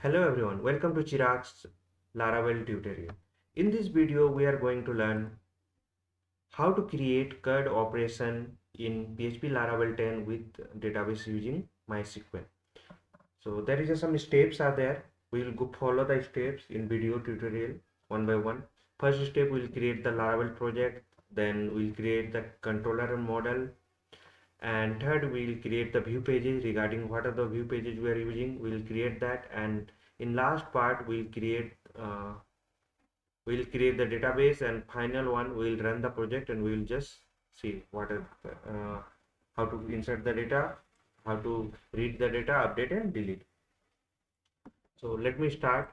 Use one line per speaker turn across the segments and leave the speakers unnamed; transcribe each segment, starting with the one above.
Hello everyone, welcome to Chirag's Laravel tutorial. In this video, we are going to learn how to create CRUD operation in PHP Laravel 10 with database using MySQL. So there is some steps are there. We will go follow the steps in video tutorial one by one. First step, we will create the Laravel project. Then we will create the controller and model. And third, we will create the view pages regarding what are the view pages we are using. We will create that, and in last part we'll create the database, and final one we'll run the project and we'll just see what are how to insert the data, how to read the data, update and delete. So let me start.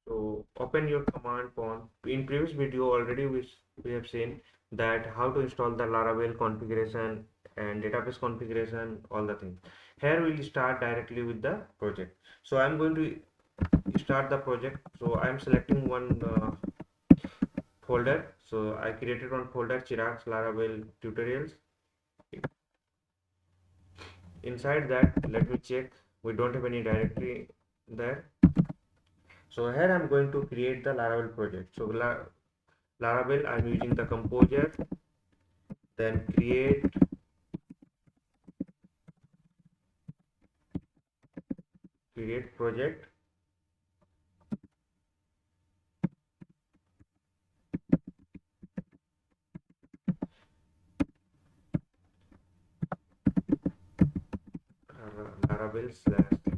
So open your command prompt. In previous video already we have seen that how to install the Laravel configuration and database configuration, all the things. Here we'll start directly with the project. So I'm going to start the project. So I'm selecting one folder. So I created one folder, Chirags Laravel tutorials. Inside that, let me check. We don't have any directory there. So here I'm going to create the Laravel project. So Laravel, I'm using the composer, then create project.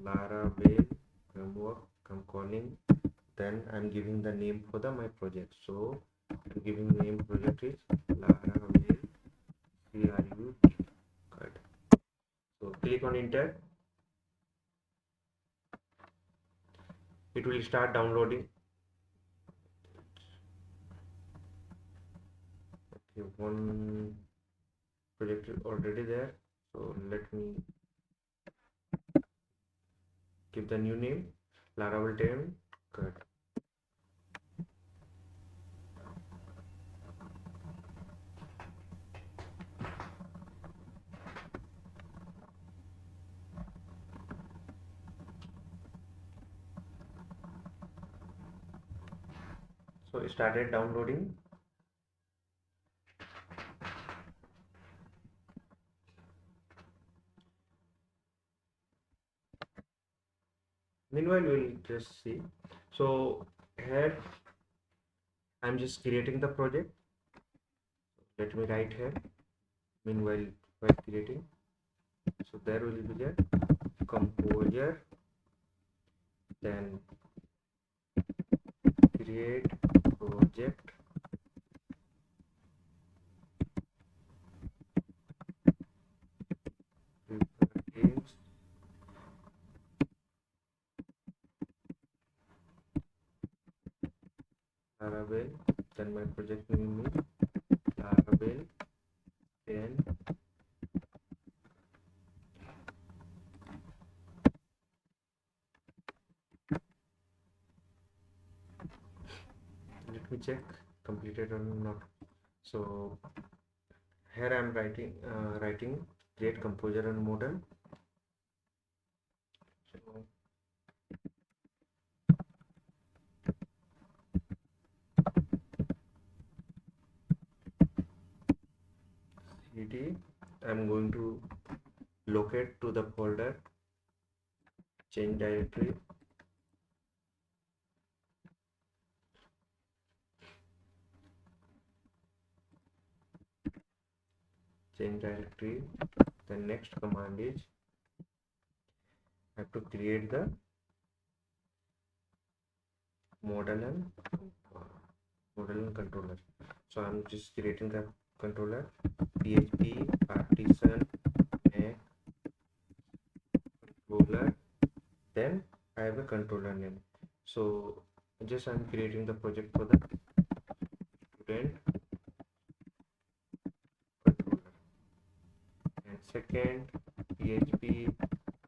Laravel framework, I'm calling. Then I'm giving the name for my project. So I'm giving the name project is Laravel CRUD. So click on enter. It will start downloading. Okay, one project is already there. So let me give the new name Laravel10Crud. So it started downloading. Meanwhile, we'll just see. So here I'm just creating the project. Let me write here. Meanwhile, while creating, so there will be the composer, then create project, prefer-dist, Laravel, then my project name is Laravel 10. Let me check completed or not. So here I am writing create composer and model. So cd, I'm going to locate to the folder, change directory, the next command is I have to create the model and controller. So I'm just creating the controller, PHP artisan controller, then I have a controller name. So just I'm creating the project for the student controller, and second PHP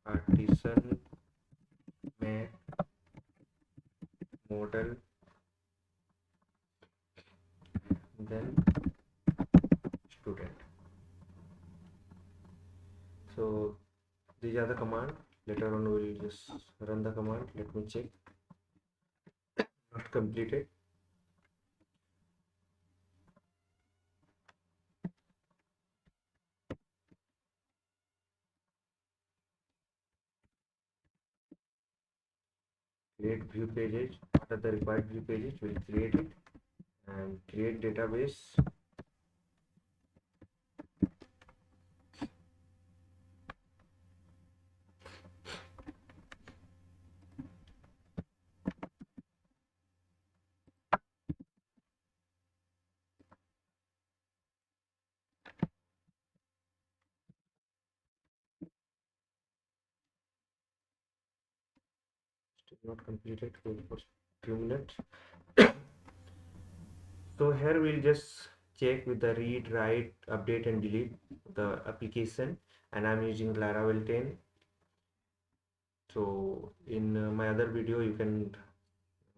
artisan model, then student. So these are the commands. Later on we will just run the command. Let me check. Not completed. Create view pages. What are the required view pages? We'll create it and create database. Still not completed. Wait for few minutes. So here we'll just check with the read, write, update and delete the application, and I'm using Laravel 10. So in my other video you can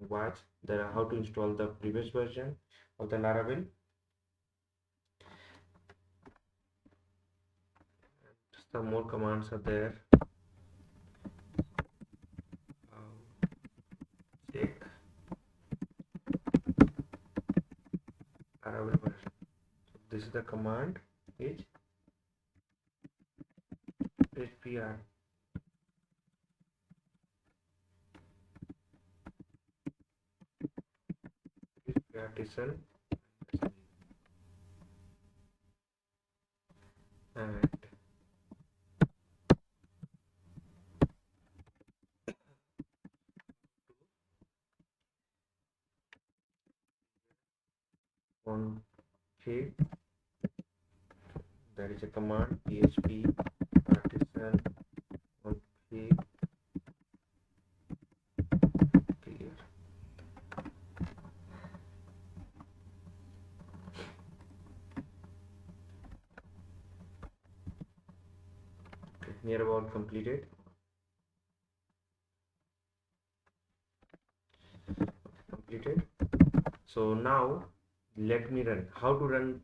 watch the how to install the previous version of the Laravel. Some more commands are there. Check Laravel version. So this is the command is PHP artisan and config. There is a command PHP artisan config clear. Okay, near about completed. Completed. So now let me run. How to run?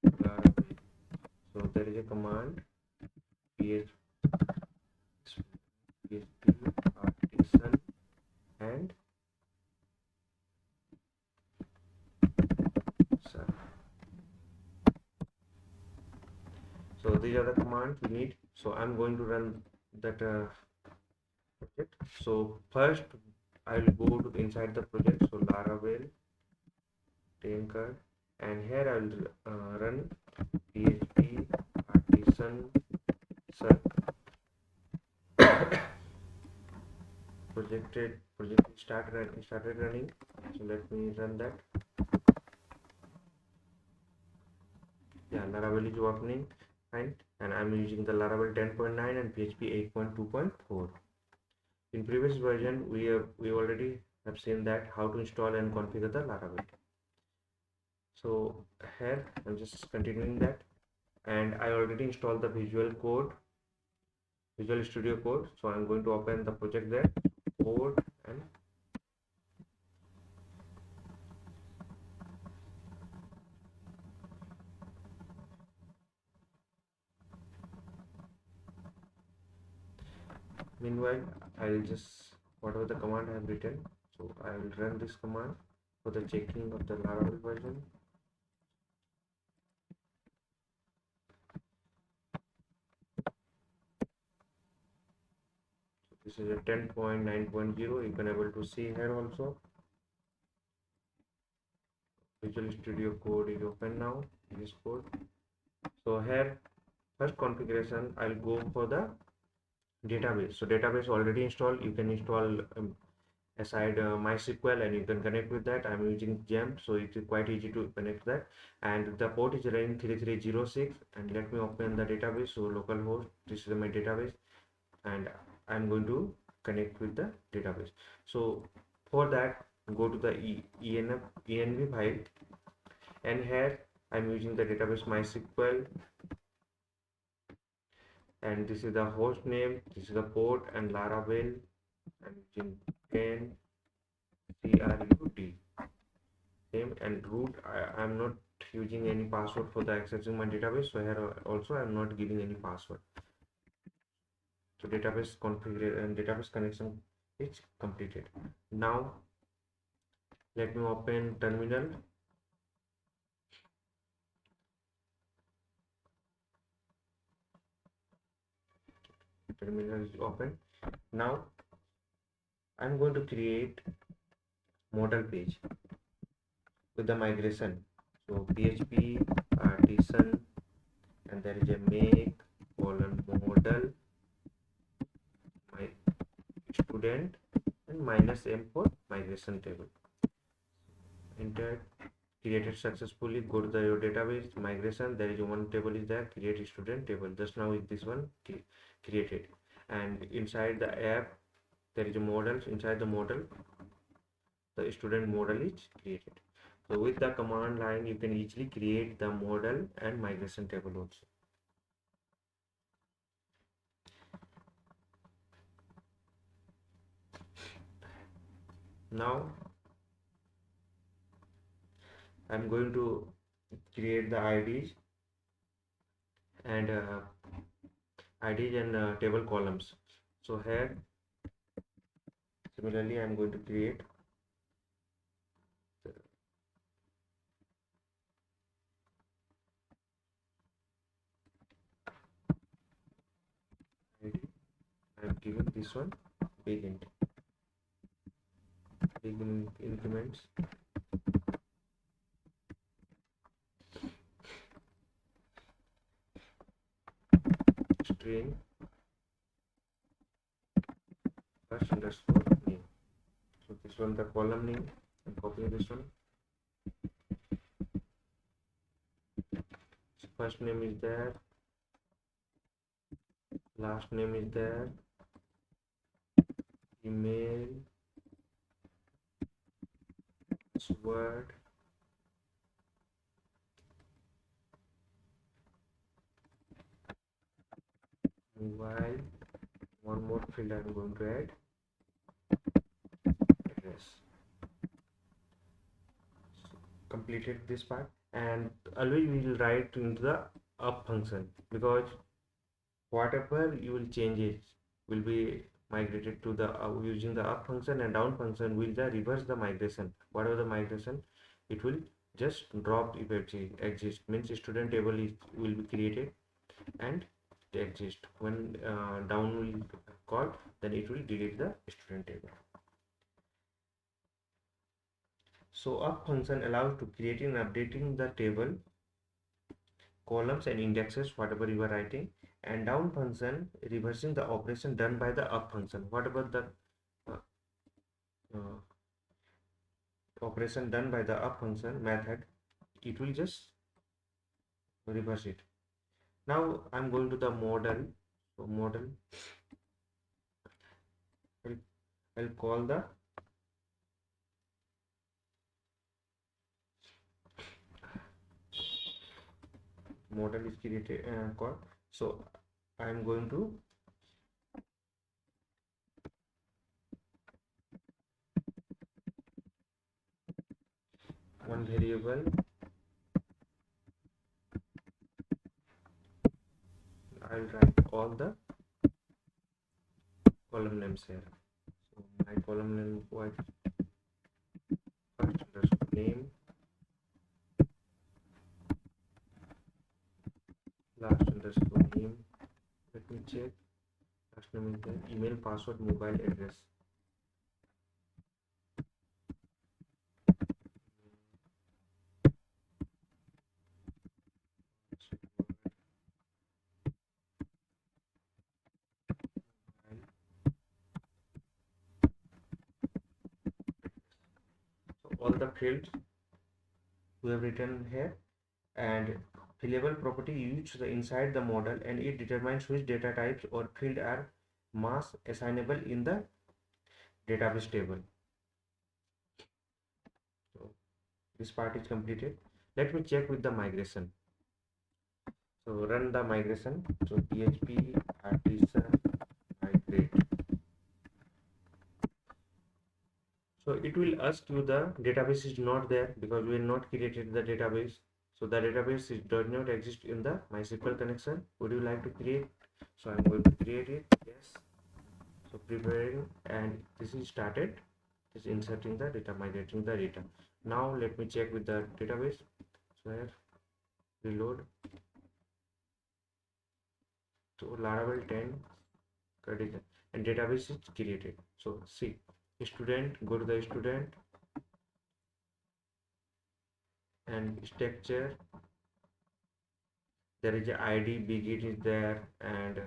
Laravel. So there is a command PHP artisan and serve. So these are the commands we need. So I'm going to run that project. So first I will go to inside the project. So Laravel 10Crud, and here I will run PHP artisan serve. project started running. So let me run that. Yeah, Laravel is working fine, and I'm using the Laravel 10.9 and PHP 8.2.4. In previous version we already have seen that how to install and configure the Laravel. So here I'm just continuing that, and I already installed the Visual Studio Code. So I'm going to open the project there, code, and meanwhile I'll just whatever the command I have written, so I will run this command for the checking of the Laravel version. So this is a 10.9.0. you can able to see here also. Visual Studio Code is open now. This code. So here first configuration I'll go for the database. So database already installed. You can install aside MySQL and you can connect with that. I'm using gem, so it's quite easy to connect that, and the port is running 3306. And let me open the database. So localhost, this is my database, and I'm going to connect with the database. So for that, go to the env file, and here I'm using the database MySQL, and this is the host name, this is the port, and Laravel. I'm using 10 CRUD. Same, and root, I am not using any password for the accessing my database, so here also I am not giving any password. So database configuration and database connection is completed. Now let me open terminal. Terminal is open. Now I'm going to create model page with the migration. So PHP artisan, and there is a make model my student and -m for migration table. Enter. Created successfully. Go to your database migration. There is one table is there, create student table. Just now is this one created, and inside the app there is a model. Inside the model the student model is created. So with the command line you can easily create the model and migration table also. Now I'm going to create the IDs and table columns. So here similarly I'm going to create ID. I'm giving this one big int, big increments. String first underscore name. So this one the column name. I'm copying this one. So first name is there, last name is there, email, password, mobile. One more field I'm going to add, address. So completed this part, and always we will write into the up function, because whatever you will change it will be migrated to the using the up function, and down function will the reverse the migration. Whatever the migration, it will just drop if it exists, means student table will be created and exist. When down will call, then it will delete the student table. So up function allows to creating and updating the table columns and indexes whatever you are writing, and down function reversing the operation done by the up function. Whatever the uh, uh, operation done by the up function method, it will just reverse it. Now I'm going to the model. So model, I'll call the model is created called. So I'm going to one variable, I'll write all the column names here. So my column name was first underscore name, last underscore name. Let me check. Last name is there, email, password, mobile, address. So all the fields we have written here, and fillable property used inside the model, and it determines which data types or field are mass assignable in the database table. So this part is completed. Let me check with the migration. So run the migration. So PHP artisan migrate. So it will ask you the database is not there because we have not created the database. So the database does not exist in the MySQL connection. Would you like to create? So I'm going to create it. Yes. So preparing, and this is started. Is inserting the data, migrating the data. Now let me check with the database. So here reload. So Laravel 10 Crud and database is created. So see, student, go to the student and structure. There is a ID, begin is there, and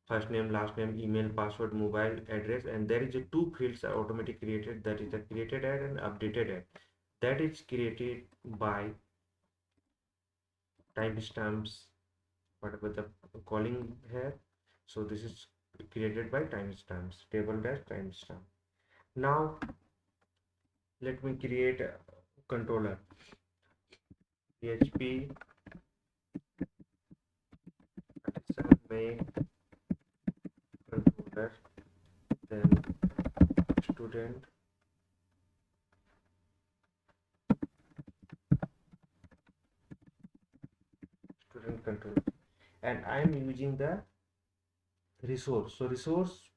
first name, last name, email, password, mobile address, and there is a two fields are automatically created. That is a created ad and updated ad. That is created by timestamps, whatever the calling here. So this is created by timestamps, table dash timestamp. Now let me create a controller. PHP artisan make controller, then student controller, and I am using the resource. So resource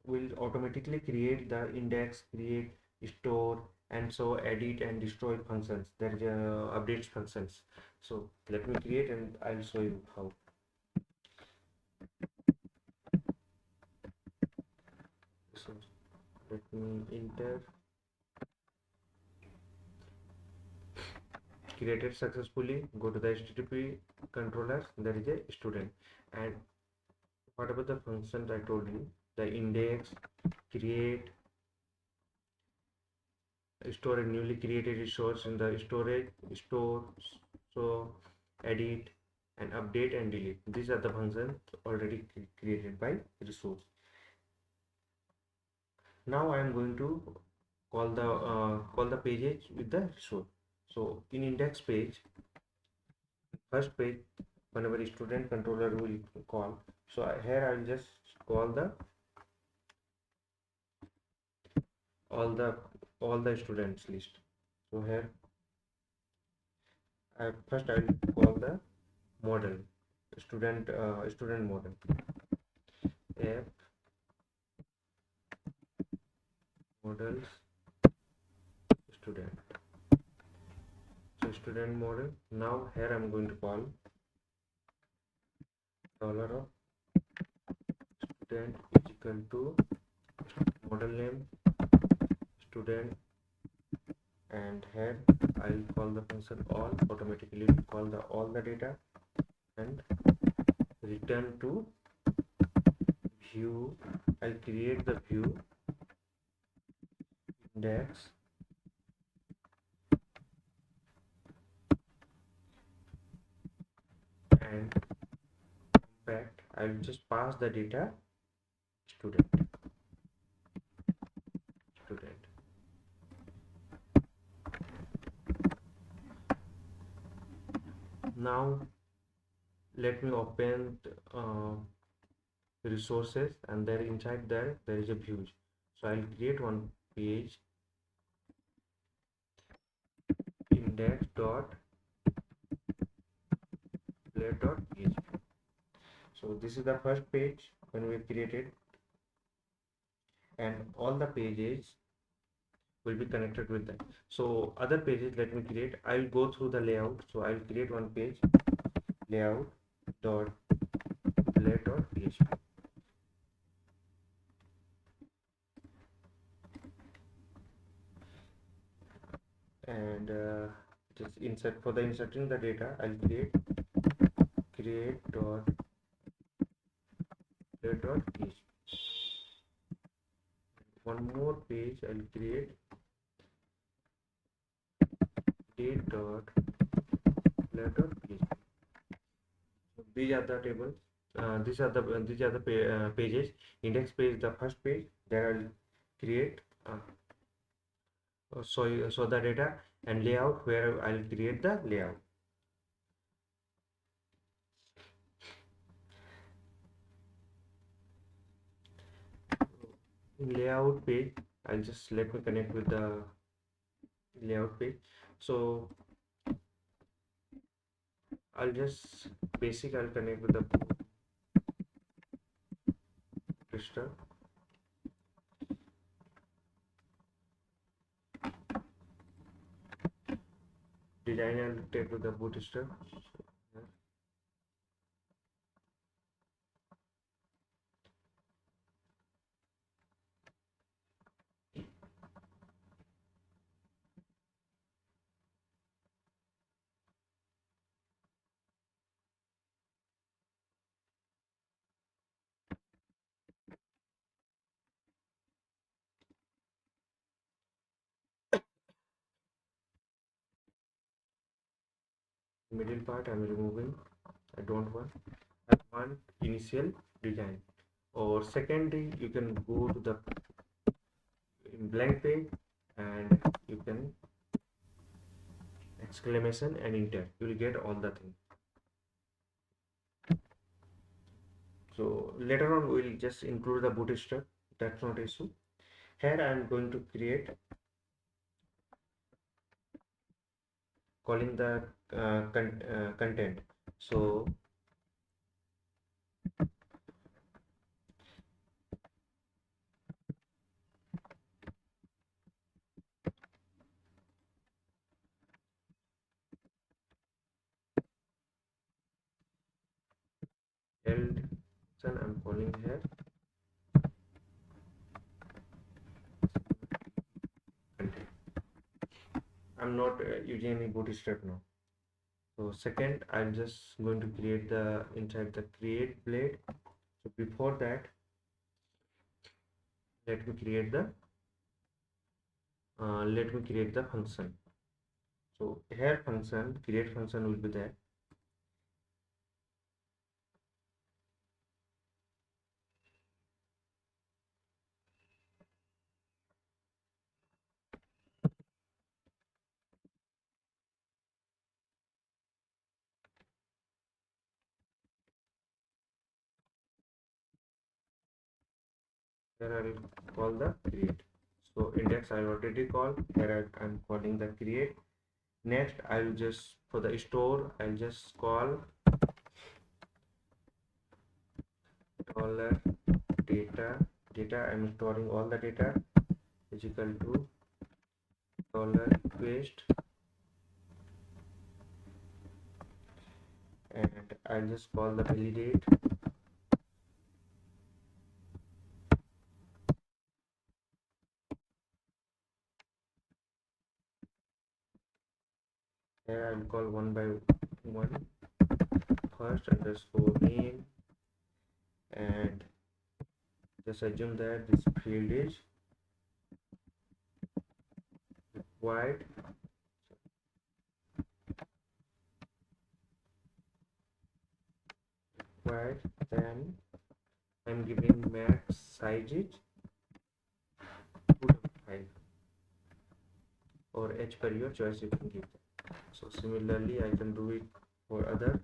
will automatically create the index, create, store, and so edit and destroy functions. There is updates functions. So let me create and I'll show you how. So let me enter created successfully. Go to the HTTP controllers. There is a student, and whatever the functions I told you, the index, create, store a newly created resource in the storage, store, so edit and update and delete. These are the functions already created by resource. Now I am going to call the pages with the resource. So in index page, first page, whenever student controller will call, so here I will just call the all the all the students list. So here first I will call the model, student model, app models student. So student model. Now here I'm going to call dollar of student is equal to model name student, and here I'll call the function all. Automatically will call the all the data and return to view. I'll create the view index and compact. I'll just pass the data student. Now let me open resources, and there inside there is a views. So I'll create one page index dot play.php. So this is the first page when we created, and all the pages will be connected with that. So other pages, let me create. I'll go through the layout. So I'll create one page layout dot play.php, and just insert for the inserting the data. I'll create dot play.php. One more page I'll create date dot play.php. So these are the tables. These are the pages. Index page, the first page, there I'll create so the data, and layout where I'll create the layout. In layout page, I'll just let me connect with the layout page. So I'll just I'll connect with the bootstrap. Design I'll take with the bootstrap. Middle part I'm removing. I don't want. I want initial design. Or secondly, you can go to the blank page and you can exclamation and enter. You will get all the things. So later on we'll just include the bootstrap. That's not an issue. Here I am going to create calling the content. So I'm calling here content. I'm not using any bootstrap now. So second, I'm just going to create the inside the create blade. So before that, let me create the function. So here function create function will be there. Here I will call the create. So index I already called. Here I'm calling the create. Next I'll just for the store I'll just call dollar data. I'm storing all the data is equal to dollar paste, and I'll just call the validate. Here I'll call one by one first underscore name, and just assume that this field is required. Then I'm giving max size is 2.5 or h per your choice you can give that. So similarly I can do it for other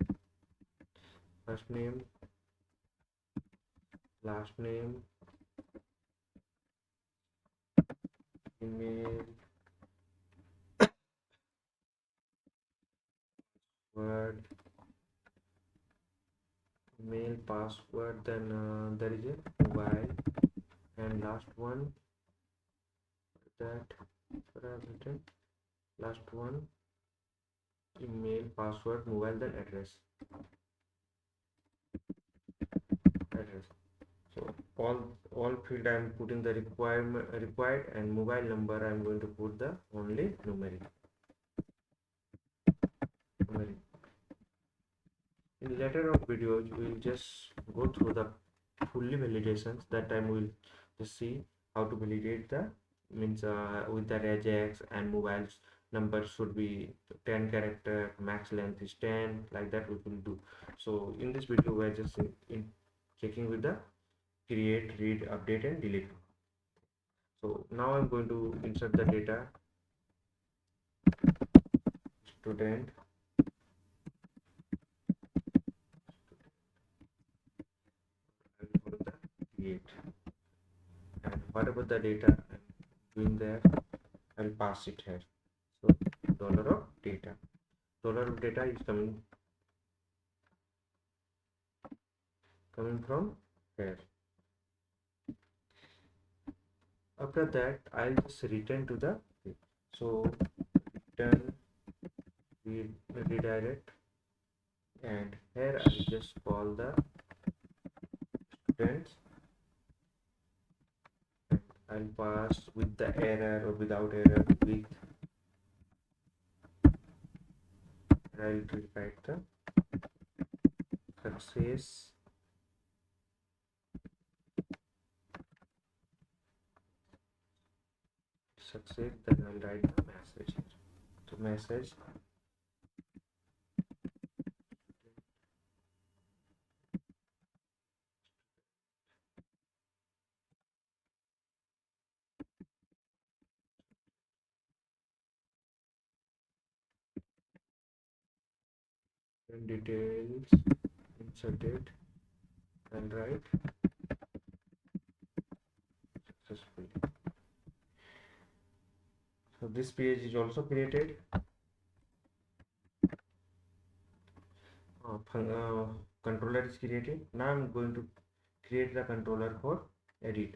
first name, last name, email, word, mail, password, then there is a mobile, and last one that last one email, password, mobile, then address. So all field I am putting the required, and mobile number I am going to put the only numeric. In later of videos we will just go through the fully validations. That time we will just see how to validate the means with the regex, and mobiles number should be 10 character, max length is 10, like that we will do. So in this video we are just in checking with the create, read, update and delete. So now I'm going to insert the data student create, and whatever the data I'm doing there, I'll pass it here. So dollar of data, dollar of data is coming from here. After that, I'll just return to the page. So return redirect, and here I'll just call the students, and I'll pass with the error or without error with, I'll rewrite the success then I'll write the message here. So message and details inserted and write successfully. So this page is also created. Controller is created. Now I'm going to create the controller for edit.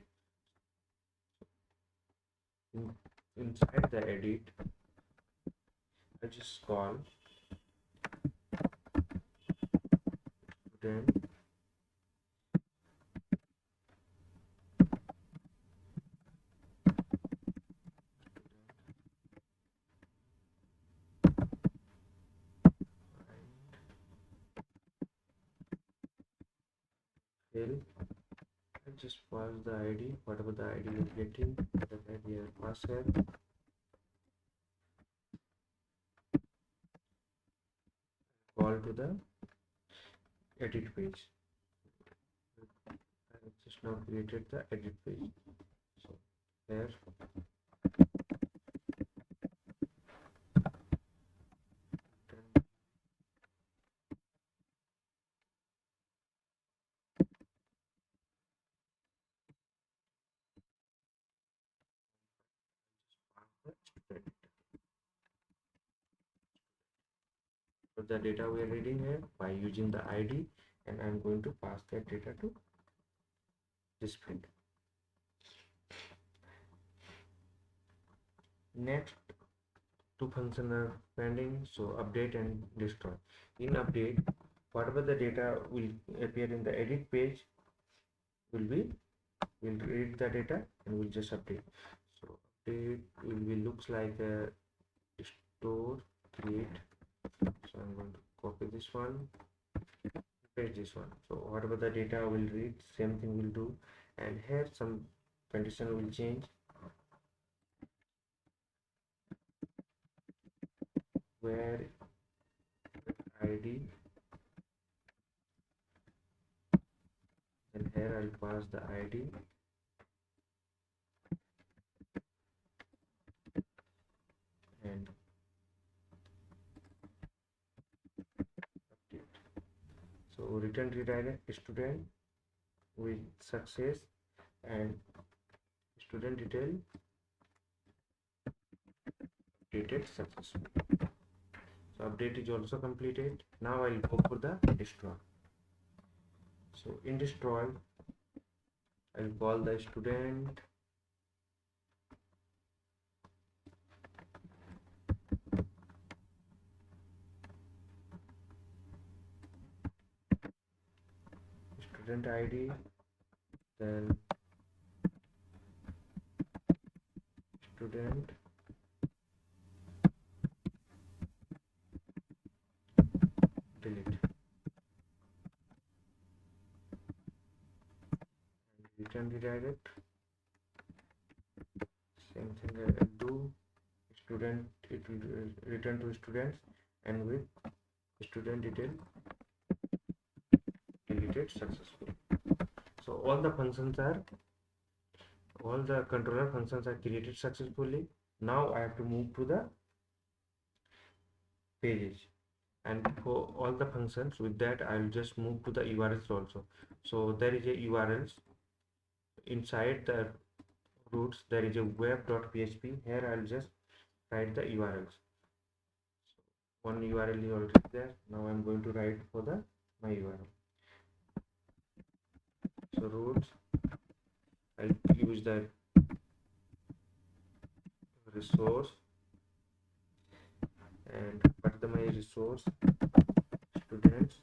Inside the edit, I just call then I just pass the ID, whatever the ID you're getting, the ID I pass here. Call to the edit page. I just now created the edit page. So here so the data we are reading here by using the ID, and I'm going to pass that data to this field. Next, two functions are pending, so update and destroy. In update, whatever the data will appear in the edit page will read the data and will just update. So update will be looks like a store create. So I'm going to copy this one, paste this one. So whatever the data will read, same thing will do, and here some condition will change where ID, and here I'll pass the ID and update. So return redirect student with success and student detail updated successfully. So update is also completed. Now I'll go for the destroy. So in destroy, I'll call the student ID, then student delete, and return redirect. Same thing I will do. Student, it will return to students and with student detail deleted successfully. So all the controller functions are created successfully. Now I have to move to the pages, and for all the functions, with that I'll just move to the URLs also. So there is a URLs inside the roots, there is a web.php. Here I'll just write the URLs. One URL is already there. Now I'm going to write for the my URL. So roots, I'll use the resource, and what the my resource, students,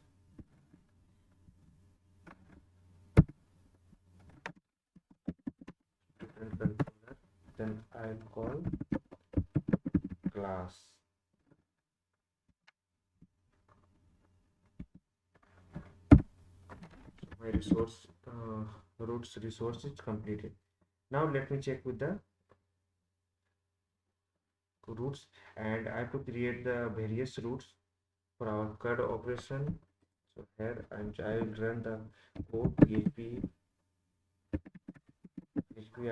student controller. Then I'll call class. My resource roots resource is completed. Now let me check with the roots, and I have to create the various roots for our CRUD operation. So here I will run the code php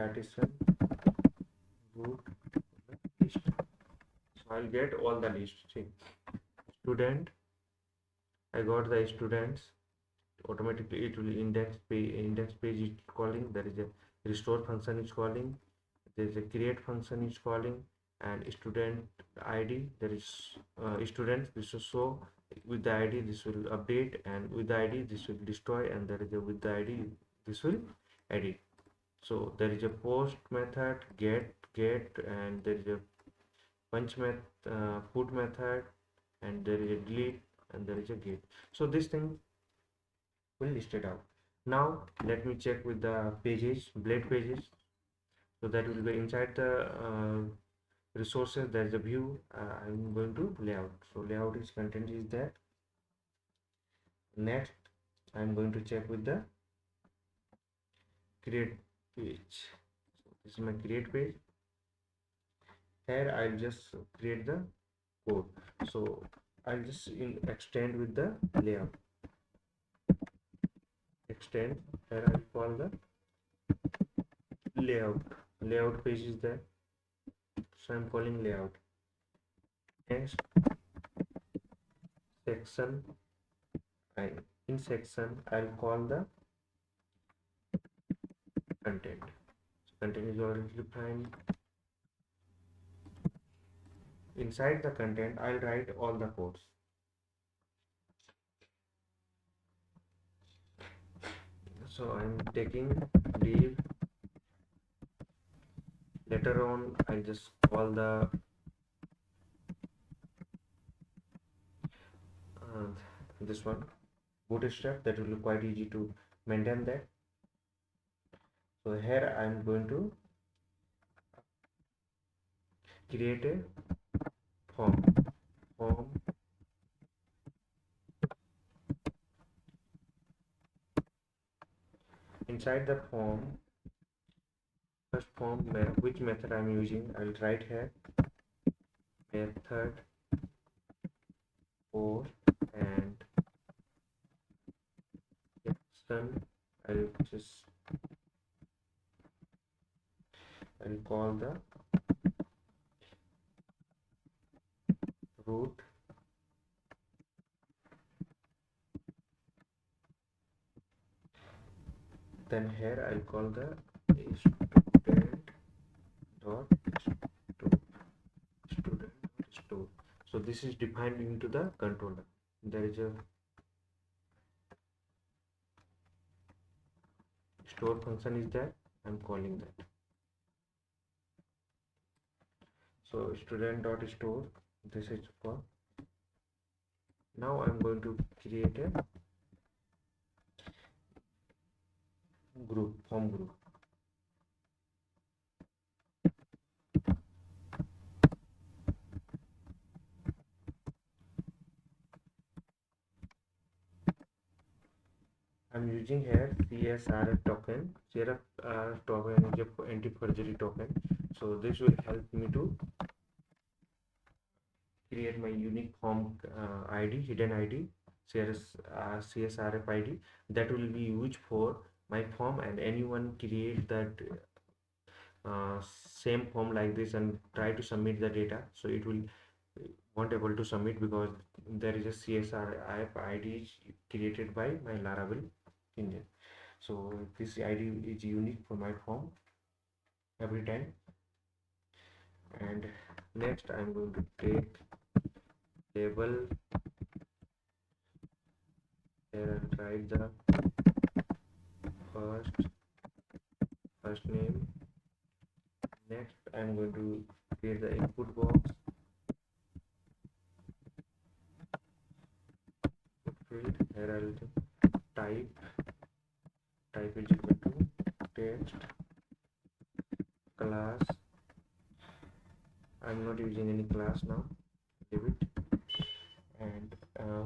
artisan root list. So I'll get all the list. See, student, I got the students. Automatically it will index page is calling. There is a restore function is calling. There is a create function is calling, and student id, there is students, this will show with the id, this will update, and with the id this will destroy, and there is a with the id this will edit. So there is a post method, get, and there is a punch method, put method, and there is a delete, and there is a get. So this thing will list it out. Now let me check with the pages, blade pages. So that will be inside the resources. There is a view. I'm going to layout. So layout is content is there. Next I'm going to check with the create page. So this is my create page. Here I'll just create the code. So I'll just extend with the layout. Extend. Here I'll call the layout page is there, so I'm calling layout. Next section, in section I'll call the content. So content is already defined. Inside the content I'll write all the codes. So I'm taking div. Later on I'll just call the this one bootstrap. That will be quite easy to maintain that. So here I'm going to create a form. Inside the form, first form, which method I'm using, I'll write here method for, and section I'll call the root, then here I'll call the student dot store. So this is defined into the controller. There is a store function is there. I'm calling that. So student dot store, this is for. Now I'm going to create a group, form group. I'm using here CSRF token. CSRF token is a anti-forgery token. So this will help me to create my unique form ID, hidden ID, CSRF ID that will be used for my form, and anyone create that same form like this and try to submit the data, so it will won't able to submit because there is a CSRF ID created by my Laravel engine. So this ID is unique for my form. every time. And next I'm going to take label here and write the first name. Next I'm going to create the input box, field. Here I'll type is equal to text class. I'm not using any class now, leave it. And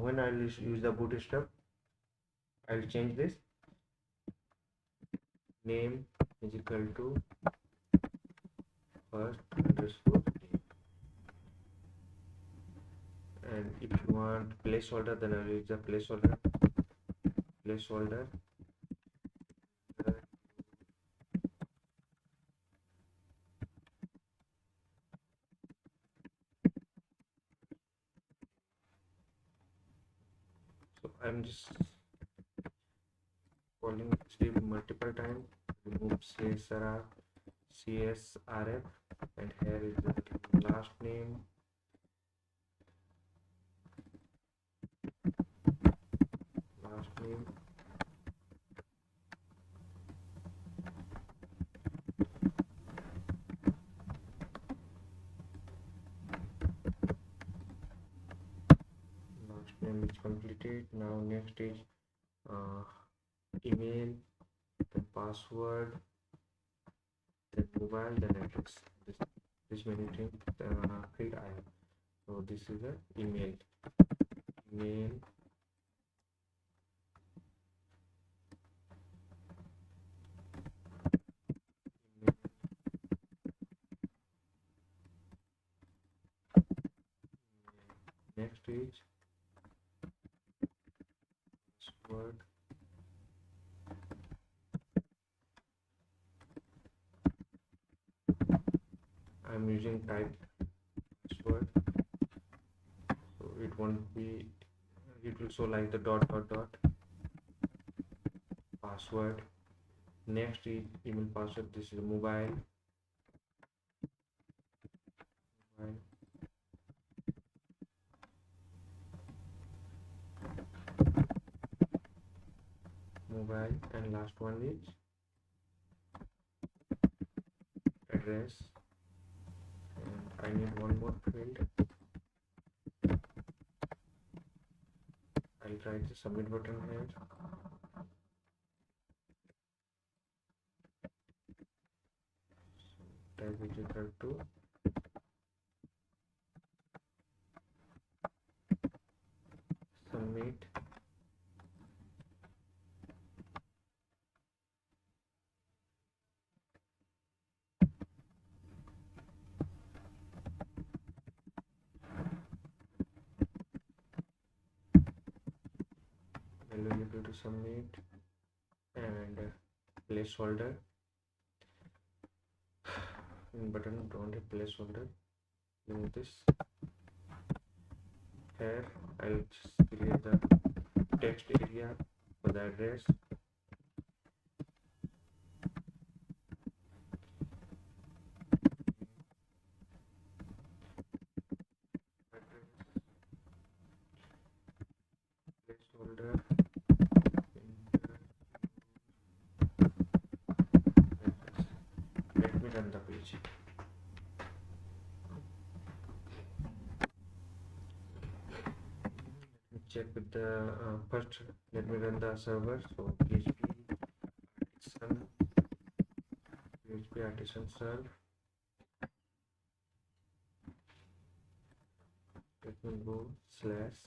when I'll use the bootstrap, I'll change this. Name is equal to first underscore name. And if you want placeholder, then I'll use the placeholder. So I'm just calling this multiple times. Remove CSRF, and here is the last name. Last name is completed. Now next is email, then password, then mobile, then address. This many things field I have. So this is the email. Next is password. I'm using type password, so it won't be, it will show like the dot password. Next is email password. This is mobile. And last one is address, and I need one more field. I'll try the submit button here. Type is equal to submit. Value equal to submit, and placeholder. Button don't have placeholder. Remove this. Here I'll just create the text area for the address. Placeholder. Let me run the page. Check with the first. Let me run the server. So PHP artisan serve. Let me go slash.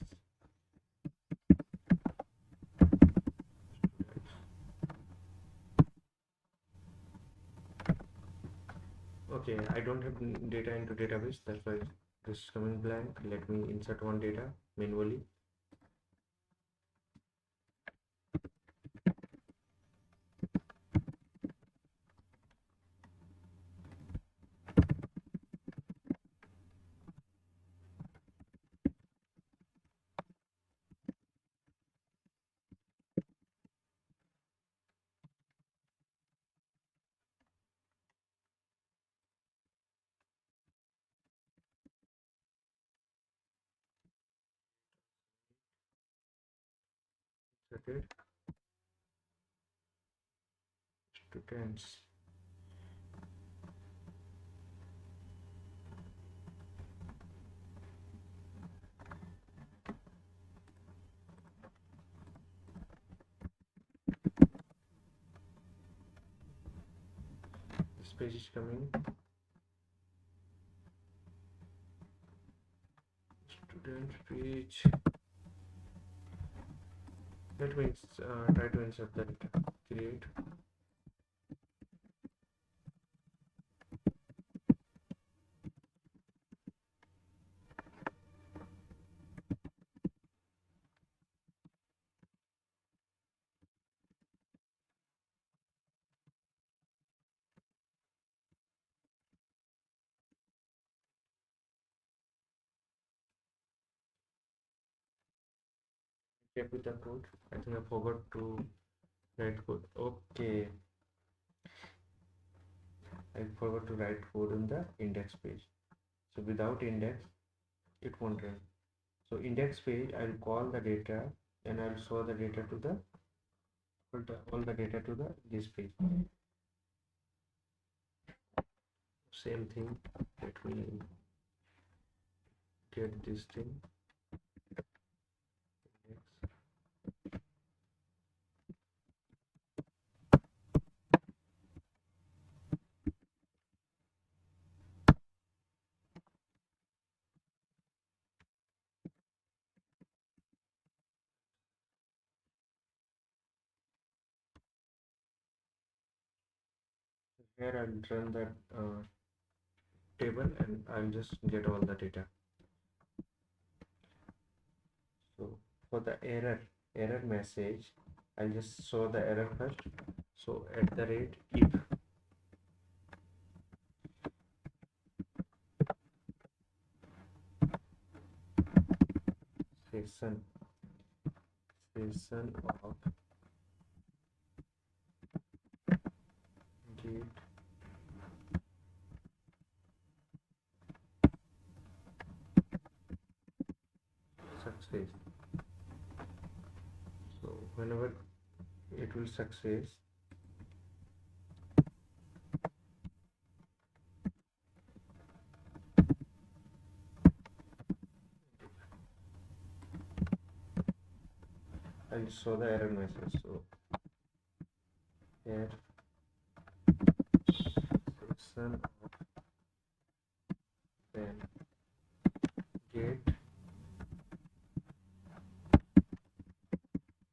Okay, I don't have data into database, that's why this is coming blank. Let me insert one data manually. Started students. This page is coming. Student page. Let me try to insert that. Create. Check with the code. I think I forgot to write code. Okay, I forgot to write code in the index page. So without index, it won't run. So index page, I'll call the data and I'll show the data to the all the data to the this page. Same thing. Let me get this thing. Index. Here I'll run that table and I'll just get all the data. So for the error message, I'll just show the error first. So at the rate if session of get success. So whenever it will success, I'll show the error message. So here session of then get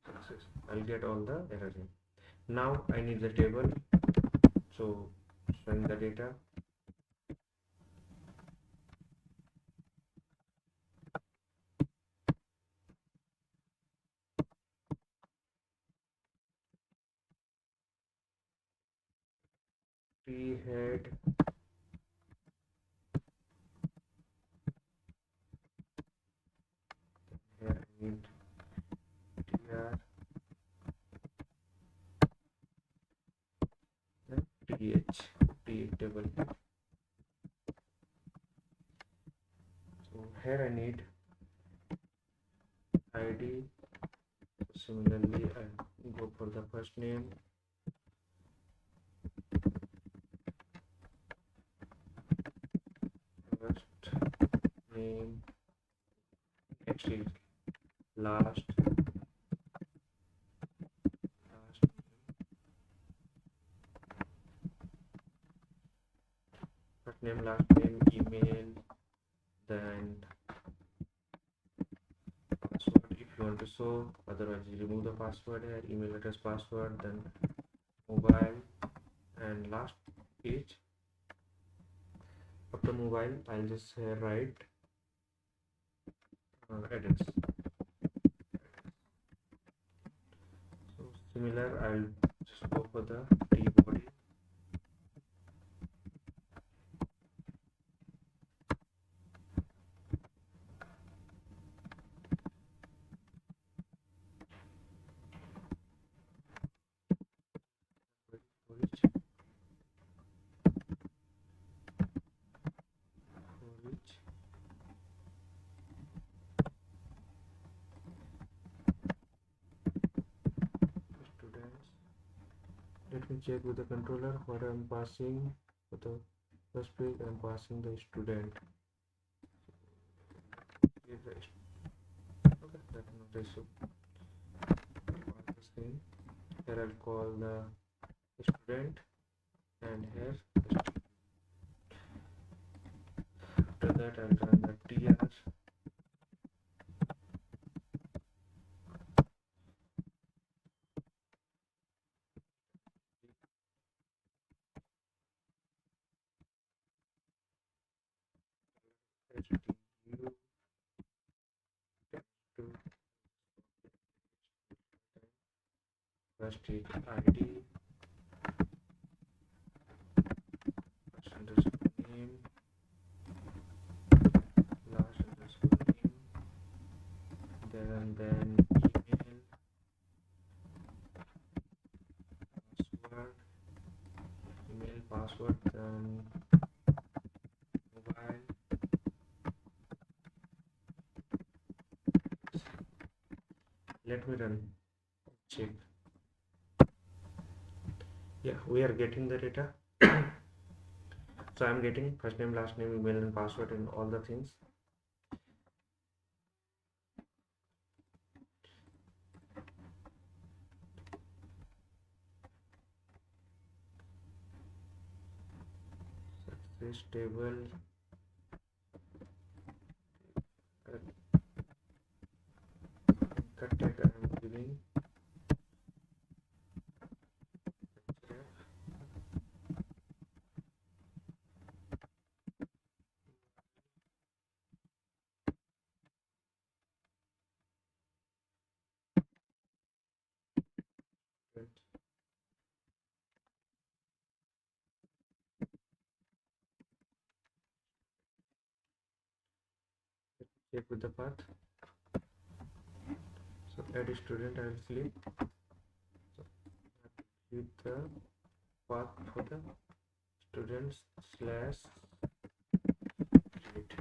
success. I'll get all the errors in. Now I need the table. So showing the data. T head here I need tr then th table. So here I need id. Similarly I'll go for the first name, actually last first name, last name, email, then password if you want to show, otherwise you remove the password here, email address, password, then mobile, and last page. After mobile I'll just write address. So similar I'll just go for the body. check with the controller what I'm passing. For the first page I'm passing the student. Okay, that's not issue. Pass the same. Here I'll call the student and here the student. After that I'll run the tr. STU to first is ID, first underscore name, last underscore name, then email password, then mobile. Let me run check. Yeah, we are getting the data. So I'm getting first name, last name, email and password and all the things. Success table, cut tag I'm giving. Check with the path. So add a student, I will click. So with the path for the students slash create.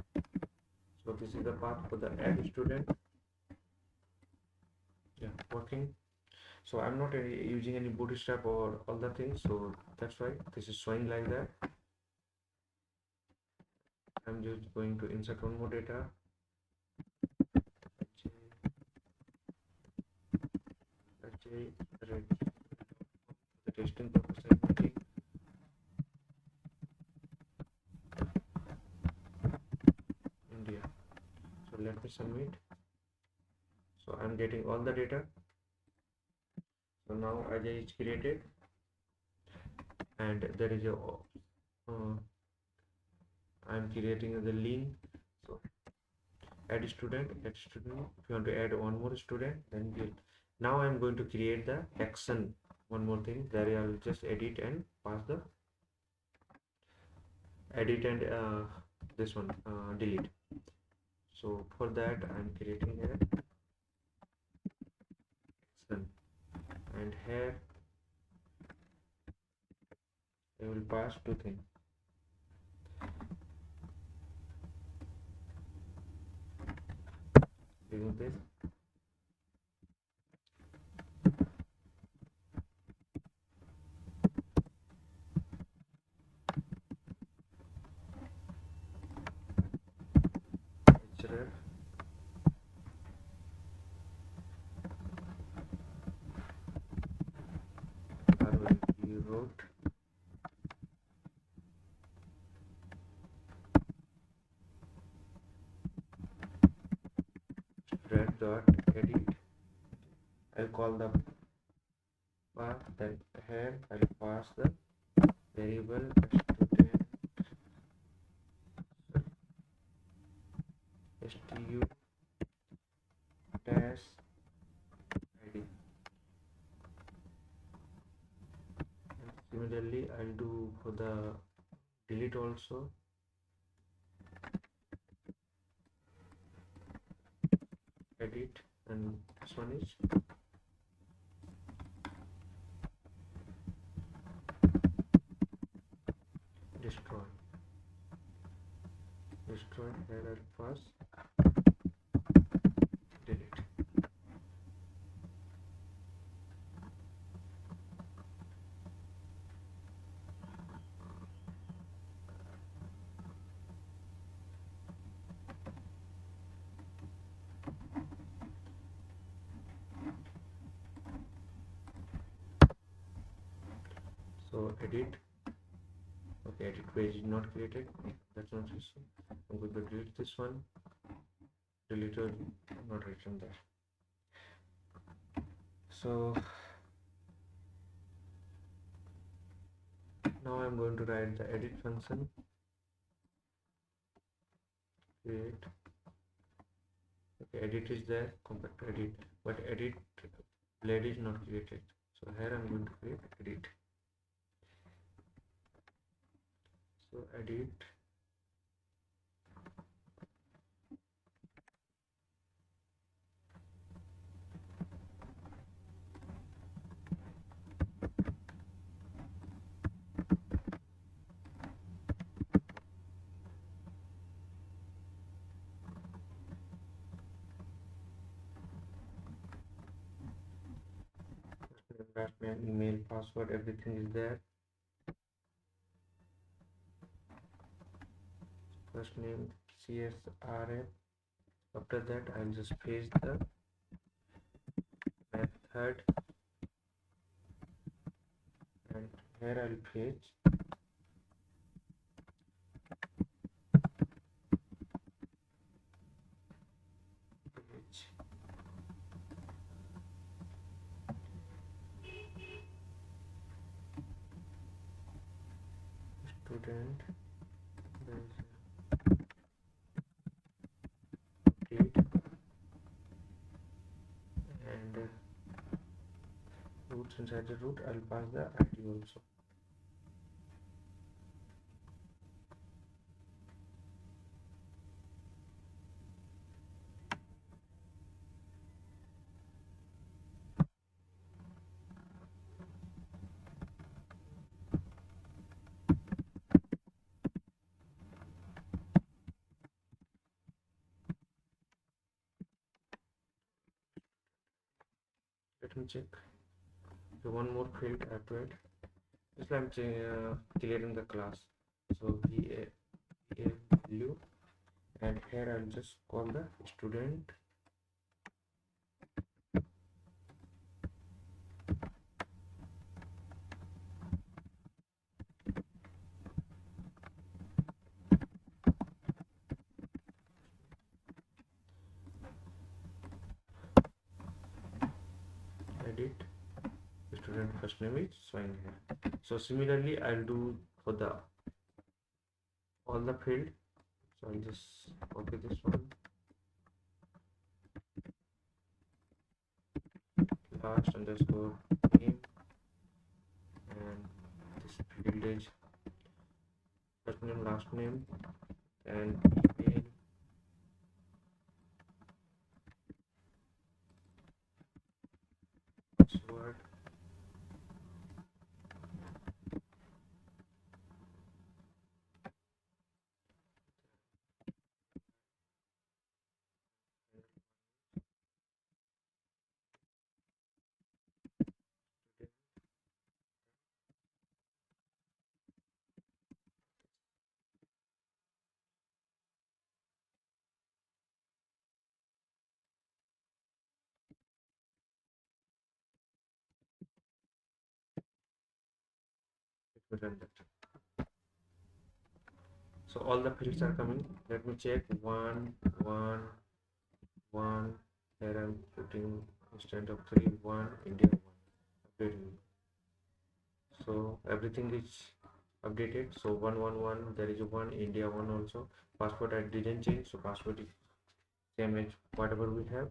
So this is the path for the add student. Yeah, working. So I'm not using any bootstrap or all the things, so that's why this is showing like that. I'm just going to insert one more data. The testing purpose I'm making. India. So let me submit. So I'm getting all the data. So now Ajay is created, and there is a I'm creating the link. So add student. If you want to add one more student, then now I'm going to create the action. One more thing, there I'll just edit and pass the edit and this one delete. So for that I'm creating here action, and here I will pass two things. Remove this. Href. Laravel wrote. Red dot edit. I'll call the path, then here I'll pass the variable student stu dash id, and similarly I'll do for the delete also. Edit, and this one is destroy. Here I'll pass delete. So edit. Okay, edit page is not created. That's not useful. I'm going to delete this one. Deleted, not written there. So now I'm going to write the edit function. Create. Okay, edit is there. Compact edit, but edit blade is not created. So here I'm going to create edit. So edit. Last name, email, password, everything is there. First name CSRF. After that I'll just paste the method, and here I'll paste page student. There's update and roots. Inside the root I'll pass the ID also. Let me check. So one more field I have to add. Just I'm clearing the class. So VA value, and here I'll just call the student. Edit. Student first name is showing here. So similarly I'll do for the all the field. So I'll just copy this one. Last underscore name, and this field is first name, last name, and email, password. Let me run that. So all the fields are coming. Let me check. One, one, one. Here I'm putting instead of 3, 1, India 1. Updating. So everything is updated. So 1, 1, 1. There is a 1, India 1 also. Password I didn't change. So password is same as whatever we have.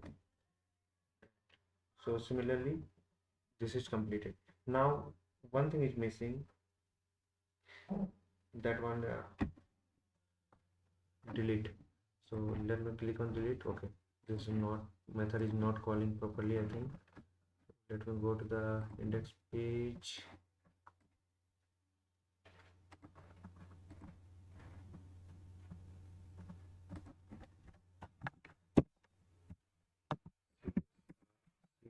So similarly, this is completed. Now one thing is missing. That one delete. So let me click on delete. Okay, this is not, method is not calling properly, I think. Let me go to the index page.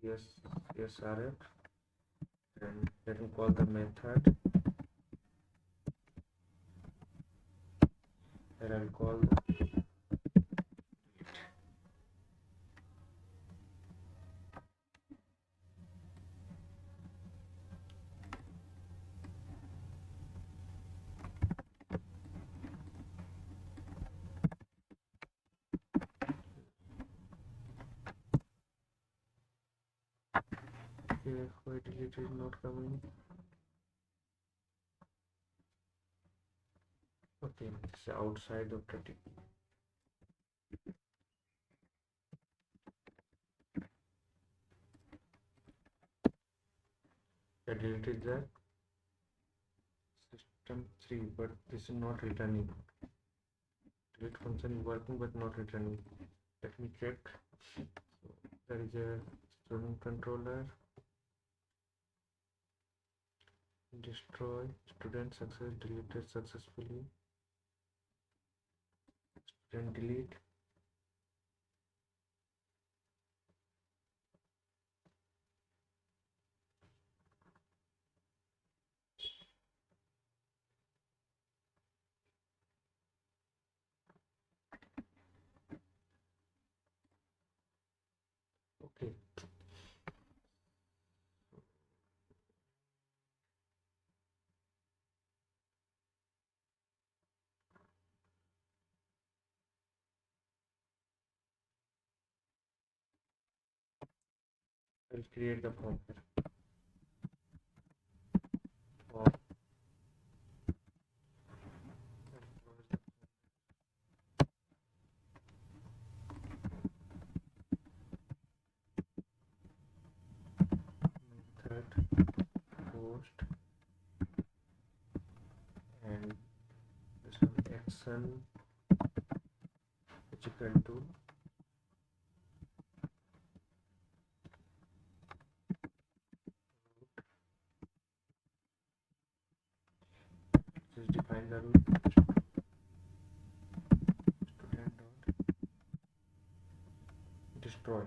Yes, RF, and let me call the method. And I'll call the why delete is not coming? Okay, it's outside of the tip. I deleted that system 3, but this is not returning. Delete function is working but not returning. Let me check. So there is a student controller, destroy, student success, deleted successfully, student delete. Okay, I'll create the form here. Form. Method post and this one action is equal to just define the root student dot destroy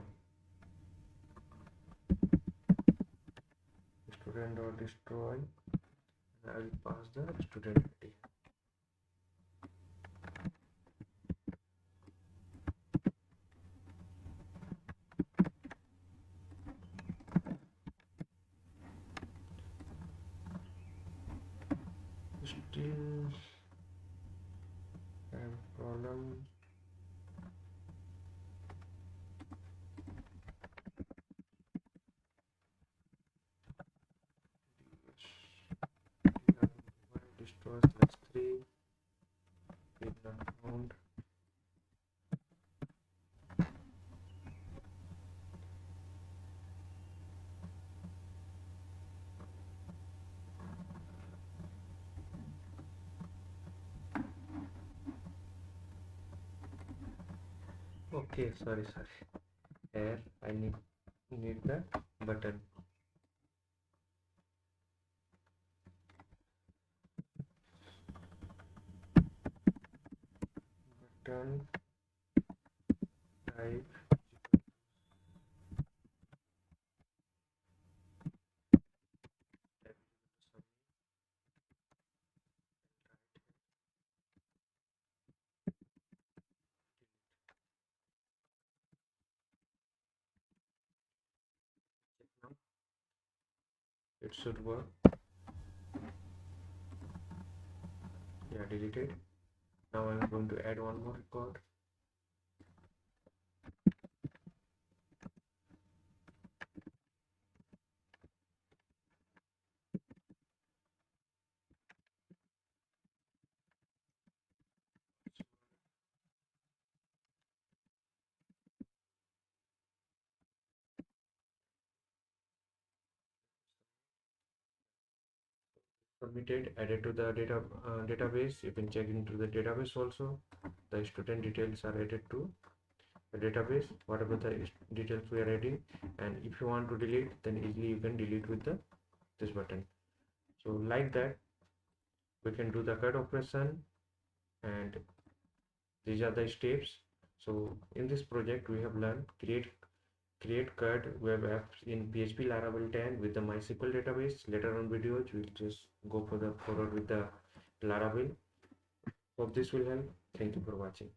student dot destroy, and I will pass the student ID. Still have problem. Destroy /3 is not found. Okay, sorry. Here I need the button. Button type now. It should work. Yeah, deleted. Now I'm going to add one more record. Submitted, added to the database. You can check into the database also. The student details are added to the database, whatever the details we are adding. And if you want to delete, then easily you can delete with the this button. So like that we can do the CRUD operation, and these are the steps. So in this project we have learned create CRUD web apps in PHP Laravel 10 with the MySQL database. Later on videos we'll just go forward with the Laravel. Hope this will help. Thank you for watching.